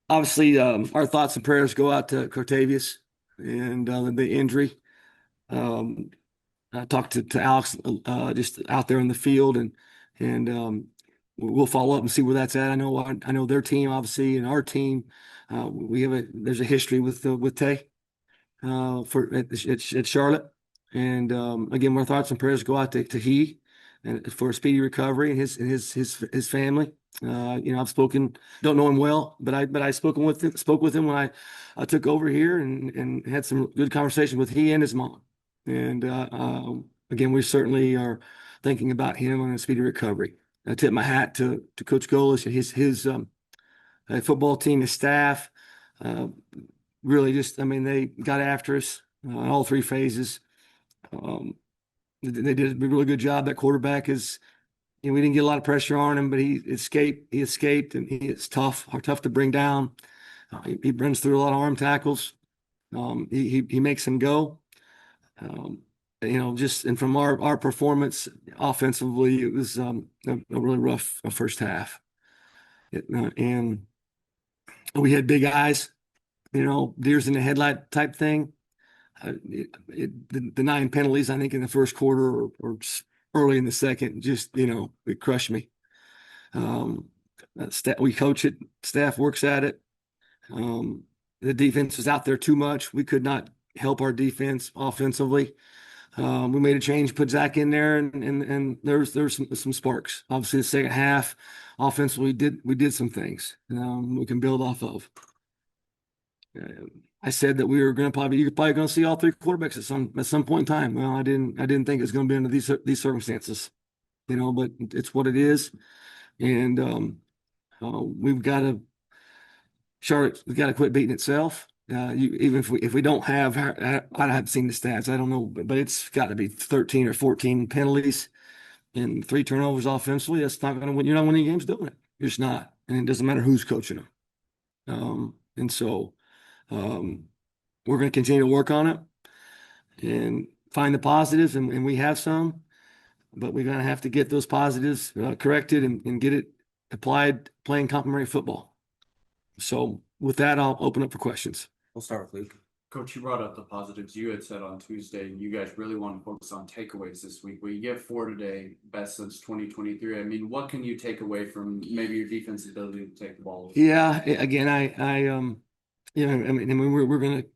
Obviously, our thoughts and prayers go out to Cortavius and the injury. Um, I talked to Alex just out there in the field, and we'll follow up and see where that's at. I know their team obviously, and our team. There's a history with Tay at Charlotte, and again, our thoughts and prayers go out to he and for a speedy recovery and his family. I've spoken, don't know him well, but I spoke with him when I took over here and had some good conversation with he and his mom. And again, we certainly are thinking about him on a speedy recovery. I tip my hat to Coach Golish and his football team, his staff. Uh, Really, just I mean, they got after us all three phases. Um, they did a really good job. That quarterback is, we didn't get a lot of pressure on him, but he escaped. He escaped, and he is tough to bring down. He runs through a lot of arm tackles. He makes him go. Um, just and from our performance offensively, it was a really rough first half. And we had big eyes, deers in the headlight type thing. The nine penalties, I think, in the first quarter or early in the second, just, it crushed me. Um, we coach it, staff works at it. Um, the defense was out there too much. We could not help our defense offensively. We made a change, put Zach in there, and there's some sparks. Obviously, the second half, offensively, we did some things we can build off of. I said that we were going to you're probably going to see all three quarterbacks at some point in time. Well, I didn't think it was going to be under these circumstances, but it's what it is. And we've got to Charlotte's got to quit beating itself. Even if we don't have, I haven't seen the stats. I don't know, but it's got to be 13 or 14 penalties and three turnovers offensively. That's not going to win. You're not winning games doing it. You're just not, and it doesn't matter who's coaching them. And so. Um, we're going to continue to work on it and find the positives, and we have some, but we're going to have to get those positives corrected and get it applied playing complementary football. So with that, I'll open up for questions. We'll start with Luke. Coach, you brought up the positives. You had said on Tuesday you guys really want to focus on takeaways this week. We get 4 today, best since 2023. I mean, what can you take away from maybe your defense's ability to take the ball? Yeah, again, we're going to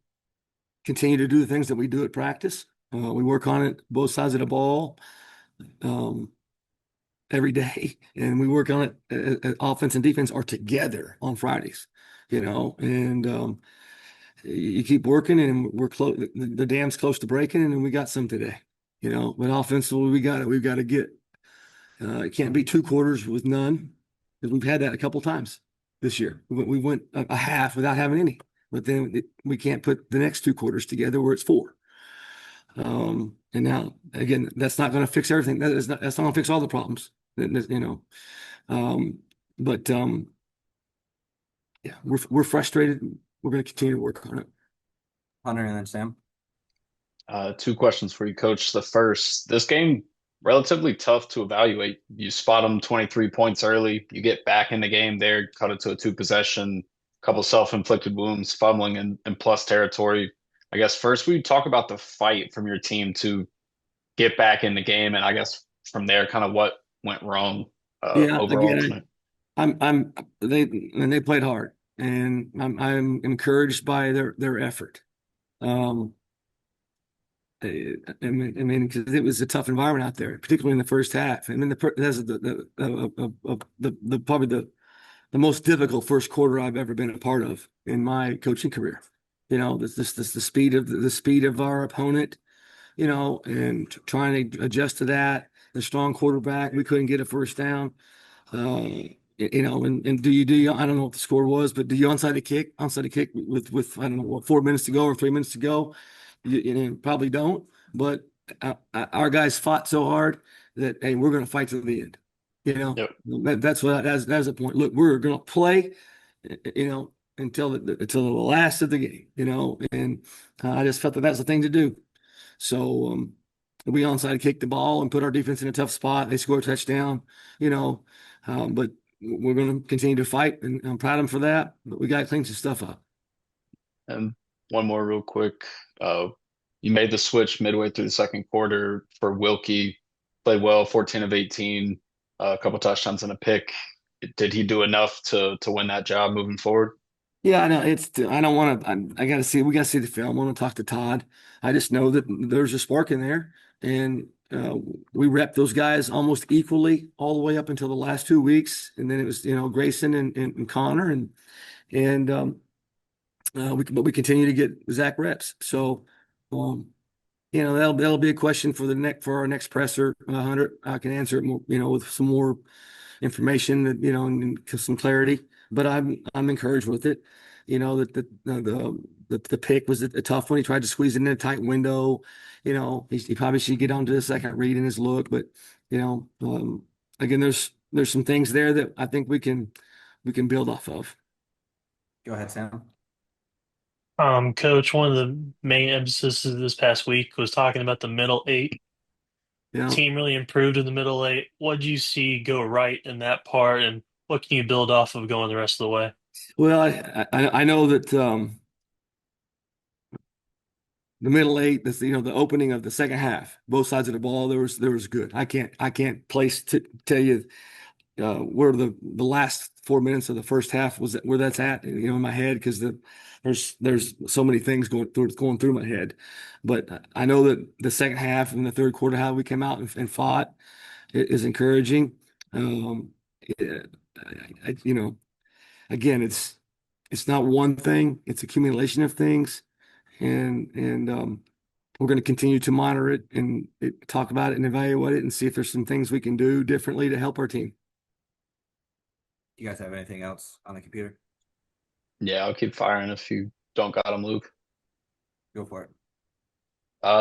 continue to do the things that we do at practice. We work on it both sides of the ball every day, and we work on it. Offense and defense are together on Fridays, and you keep working, and we're close. The dam's close to breaking, and we got some today, But offensively, we've got to get. It can't be 2 quarters with none, because we've had that a couple times this year. We went a half without having any, but then we can't put the next 2 quarters together where it's 4. And now again, that's not going to fix everything. That's not going to fix all the problems, but yeah, we're frustrated. We're going to continue to work on it. Hunter and then Sam. 2 questions for you, Coach. The first, this game, relatively tough to evaluate. You spot them 23 points early. You get back in the game there, cut it to a 2-possession, couple self-inflicted wounds, fumbling in plus territory. I guess first we talk about the fight from your team to get back in the game, and I guess from there, kind of what went wrong overall tonight. They played hard, and I'm encouraged by their effort. I mean, because it was a tough environment out there, particularly in the first half. I mean, that's the probably the most difficult first quarter I've ever been a part of in my coaching career. The speed of our opponent, and trying to adjust to that. The strong quarterback, we couldn't get a first down. And do you I don't know what the score was, but do you onside the kick with I don't know what 4 minutes to go or 3 minutes to go? You probably don't, but our guys fought so hard that, hey, we're going to fight to the end. Yep. That's the point. Look, we're going to play, until the last of the game, and I just felt that that's the thing to do. So we onside kicked the ball and put our defense in a tough spot. They scored a touchdown, but we're going to continue to fight, and I'm proud of them for that. But we got to clean some stuff up. And one more real quick. You made the switch midway through the second quarter for Wilkie. Played well, 14 of 18, a couple touchdowns and a pick. Did he do enough to win that job moving forward? Yeah, I know I don't want to. I got to see. We got to see the film. I want to talk to Todd. I just know that there's a spark in there, and we rep those guys almost equally all the way up until the last 2 weeks, and then it was Grayson and Connor, and but we continue to get Zach reps. So, that'll be a question for our next presser. Hunter, I can answer it more, with some more information that and some clarity. But I'm encouraged with it. That the pick was a tough one. He tried to squeeze it in a tight window. He probably should get onto the second read in his look. But again, there's some things there that I think we can build off of. Go ahead, Sam. Coach, one of the main emphasis this past week was talking about the middle eight. Yeah. Team really improved in the middle eight. What do you see go right in that part, and what can you build off of going the rest of the way? Well, I know that the middle eight, the opening of the second half, both sides of the ball, there was good. I can't place to tell you where the last 4 minutes of the first half was, where that's at, in my head, because there's so many things going through my head. But I know that the second half and the third quarter, how we came out and fought, is encouraging. Yeah, again, it's not one thing; it's accumulation of things, and we're going to continue to monitor it and talk about it and evaluate it and see if there's some things we can do differently to help our team. You guys have anything else on the computer? Yeah, I'll keep firing if you don't got him, Luke. Go for it.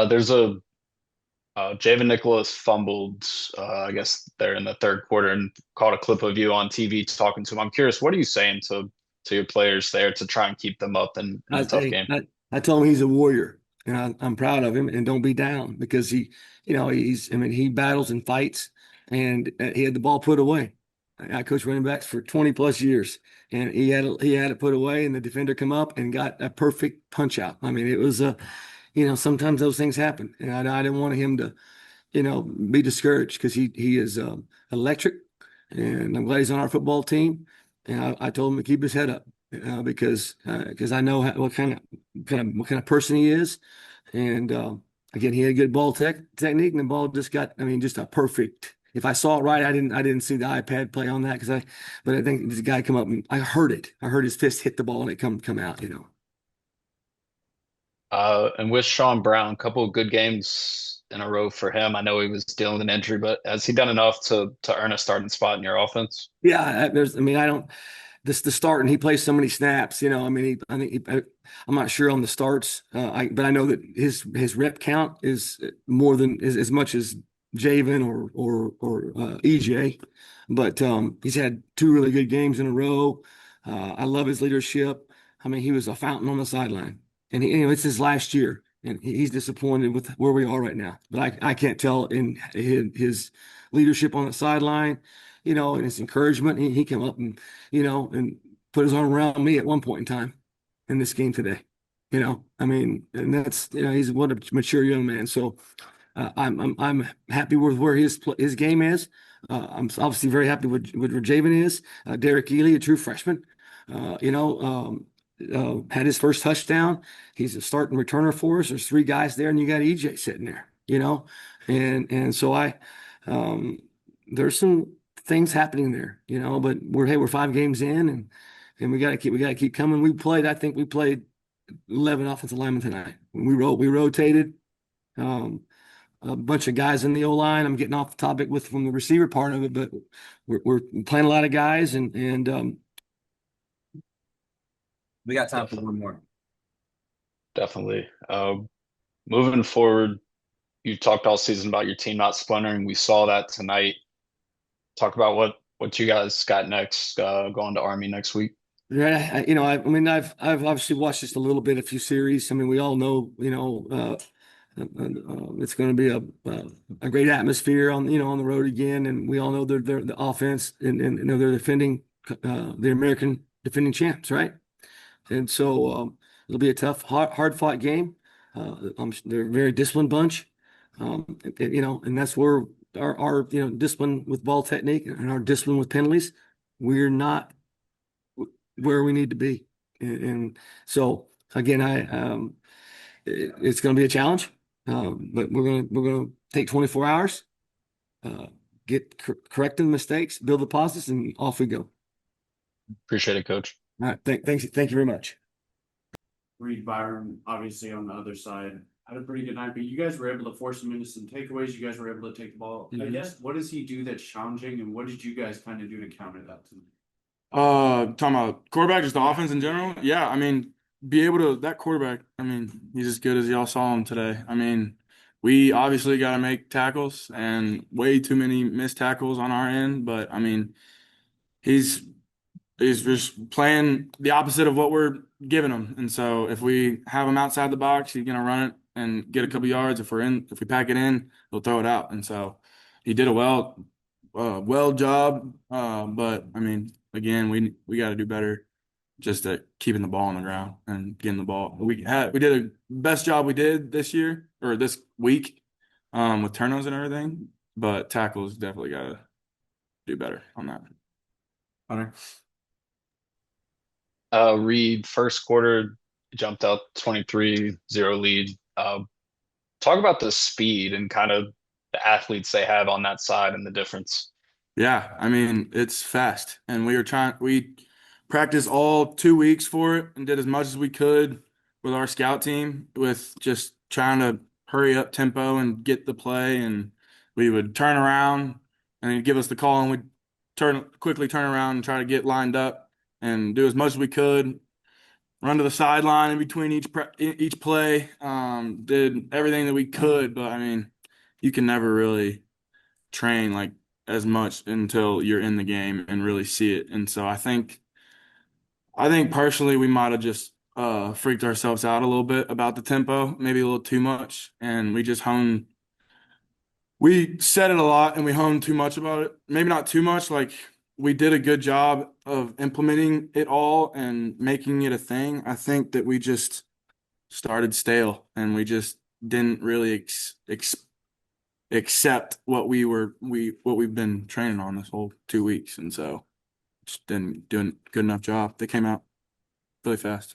There's Javen Nicholas fumbled, I guess they're in the third quarter, and caught a clip of you on TV talking to him. I'm curious, what are you saying to your players there to try and keep them up in a tough game? I told him he's a warrior, and I'm proud of him, and don't be down, because he battles and fights, and he had the ball put away. I coached running backs for 20 plus years, and he had it put away, and the defender come up and got a perfect punch out. I mean, it was sometimes those things happen, and I didn't want him to, be discouraged, because he is electric, and I'm glad he's on our football team. And I told him to keep his head up, because I know what kind of person he is, and again, he had good ball technique, and the ball just got, just a perfect. If I saw it right, I didn't see the iPad play on that, but I think this guy come up and I heard it. I heard his fist hit the ball and it come out. And with Sean Brown, a couple of good games in a row for him. I know he was dealing with an injury, but has he done enough to earn a starting spot in your offense? Yeah, the start, and he plays so many snaps. I'm not sure on the starts, but I know that his rep count is more than as much as Javen or EJ, but he's had 2 really good games in a row. I love his leadership. He was a fountain on the sideline, and it's his last year, and he's disappointed with where we are right now. But I can't tell in his leadership on the sideline, and his encouragement. He came up and and put his arm around me at one point in time in this game today. And that's he's what a mature young man. So. I'm happy with where his game is. I'm obviously very happy with where Javen is. Derek Ely, a true freshman, had his first touchdown. He's a starting returner for us. There's 3 guys there, and you got EJ sitting there. And so there's some things happening there. But we're 5 games in, and we got to keep coming. I think we played 11 offensive linemen tonight. We rotated. A bunch of guys in the O-line. I'm getting off the topic from the receiver part of it, but we're playing a lot of guys, and we got time for one more. Definitely. Moving forward, you talked all season about your team not splintering. We saw that tonight. Talk about what you guys got next, going to Army next week. Yeah, I've obviously watched just a little bit, a few series. We all know, It's going to be a great atmosphere on on the road again, and we all know they're the offense, and you know they're defending the American defending champs, right? And so it'll be a tough, hard fought game. They're a very disciplined bunch, you know, and that's where our discipline with ball technique and our discipline with penalties, we're not where we need to be, and so again, it's going to be a challenge, but we're gonna take 24 hours, uh, correcting the mistakes, build the positives, and off we go. Appreciate it, coach. All right, thank you very much. Reed Byron, obviously on the other side, had a pretty good night, but you guys were able to force him into some takeaways. You guys were able to take the ball. I Mhm. guess, what does he do that's challenging, and what did you guys kind of do to counter that tonight? Talking about quarterback, just the offense in general. Yeah, I mean, be able to that quarterback. I mean, he's as good as y'all saw him today. I mean, we obviously got to make tackles and way too many missed tackles on our end. But I mean, he's he's just playing the opposite of what we're giving him. And so if we have him outside the box, he's gonna run it and get a couple yards. If we pack it in, he'll throw it out. And so he did a well job. But I mean, again, we got to do better just at keeping the ball on the ground and getting the ball. We did a best job we did this year or this week, with turnovers and everything. But tackles definitely got to do better on that. Hunter? Reed, first quarter jumped out 23-0 lead. Talk about the speed and kind of the athletes they have on that side and the difference. Yeah, I mean, it's fast. And we practiced all 2 weeks for it and did as much as we could with our scout team with just trying to hurry up tempo and get the play. And we would turn around and he'd give us the call and we'd quickly turn around and try to get lined up and do as much as we could. Run to the sideline in between each play. Did everything that we could, but I mean, you can never really train like as much until you're in the game and really see it. And so I think personally we might have just freaked ourselves out a little bit about the tempo, maybe a little too much, and we said it a lot and we honed too much about it. Maybe not too much, like we did a good job of implementing it all and making it a thing. I think that we just started stale and we just didn't really accept what we've been training on this whole 2 weeks, and so just didn't do a good enough job. They came out really fast.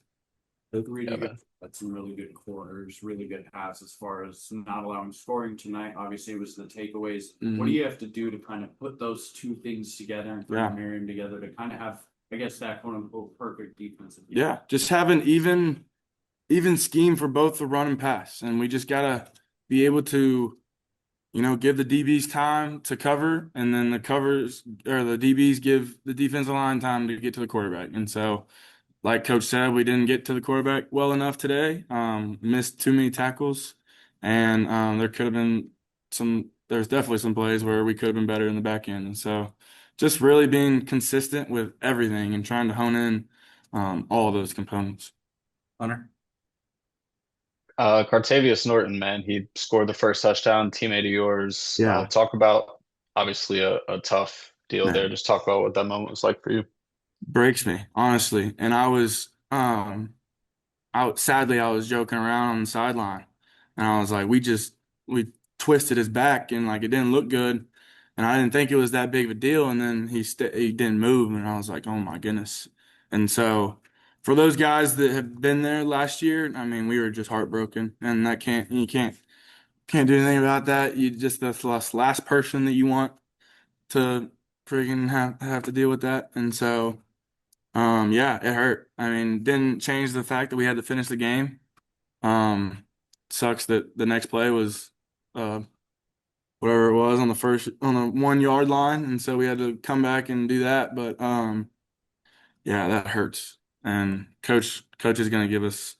Reed, Yeah, you guys had some really good quarters, really good halves as far as not allowing scoring tonight. Obviously, it was the takeaways. What do you have to do to kind of put those two things together and Yeah. marry them together to kind of have, I guess, that quote unquote perfect defensive? Yeah, just have an even scheme for both the run and pass, and we just gotta be able to, give the DBs time to cover, and then the DBs give the defensive line time to get to the quarterback. And so, like Coach said, we didn't get to the quarterback well enough today. Missed too many tackles, and there's definitely some plays where we could have been better in the back end. And so, just really being consistent with everything and trying to hone in all of those components. Hunter? Cartavius Norton, man, he scored the first touchdown, teammate of yours. Yeah. Talk about obviously a tough deal Man. there. Just talk about what that moment was like for you. Breaks me, honestly. And I was sadly I was joking around on the sideline, and I was like, we twisted his back and like it didn't look good, and I didn't think it was that big of a deal. And then he didn't move, and I was like, oh my goodness. And so for those guys that have been there last year, I mean, we were just heartbroken, and you can't do anything about that. That's the last person that you want to freaking have to deal with that. And so yeah, it hurt. I mean, didn't change the fact that we had to finish the game. Sucks that the next play was whatever it was on the 1 yard line, and so we had to come back and do that. But yeah, that hurts. And coach is going to give us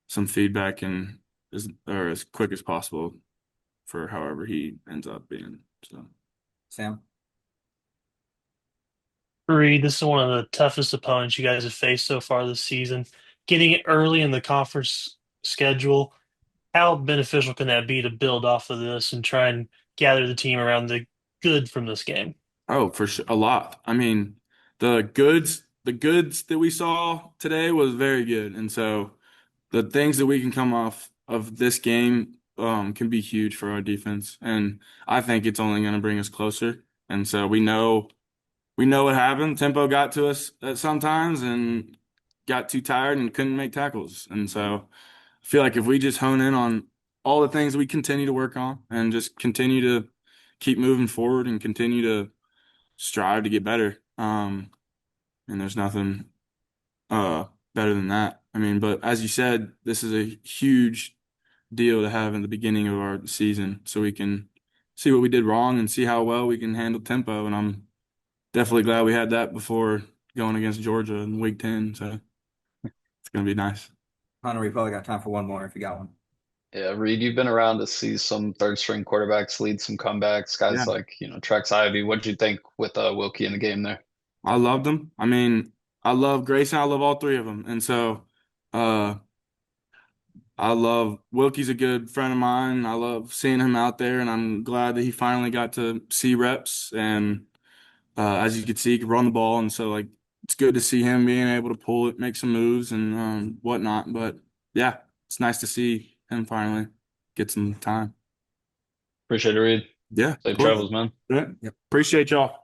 some feedback and as quick as possible for however he ends up being. So Sam? Reed, this is one of the toughest opponents you guys have faced so far this season. Getting it early in the conference schedule, how beneficial can that be to build off of this and try and gather the team around the good from this game? Oh, for sure, a lot. I mean, the goods that we saw today was very good, and so the things that we can come off of this game can be huge for our defense, and I think it's only going to bring us closer. And so we know what happened. Tempo got to us at sometimes and got too tired and couldn't make tackles. And so I feel like if we just hone in on all the things we continue to work on and just continue to keep moving forward and continue to strive to get better, and there's nothing better than that. I mean, but as you said, this is a huge deal to have in the beginning of our season so we can see what we did wrong and see how well we can handle tempo. And I'm definitely glad we had that before going against Georgia in week 10. So it's going to be nice. Hunter, we probably got time for one more if you got one. Yeah, Reed, you've been around to see some third string quarterbacks lead some comebacks, guys Yeah. like, Trex Ivy. What'd you think with Wilkie in the game there? I loved them. I mean, I love Grayson. I love all three of them. And so uh, I love Wilkie's a good friend of mine. I love seeing him out there, and I'm glad that he finally got to see reps. And as you could see, he could run the ball. And so, like, it's good to see him being able to pull it, make some moves, and whatnot. But yeah, it's nice to see him finally get some time. Appreciate it, Reed. Yeah. Safe of course. travels, man. Yeah. Appreciate y'all.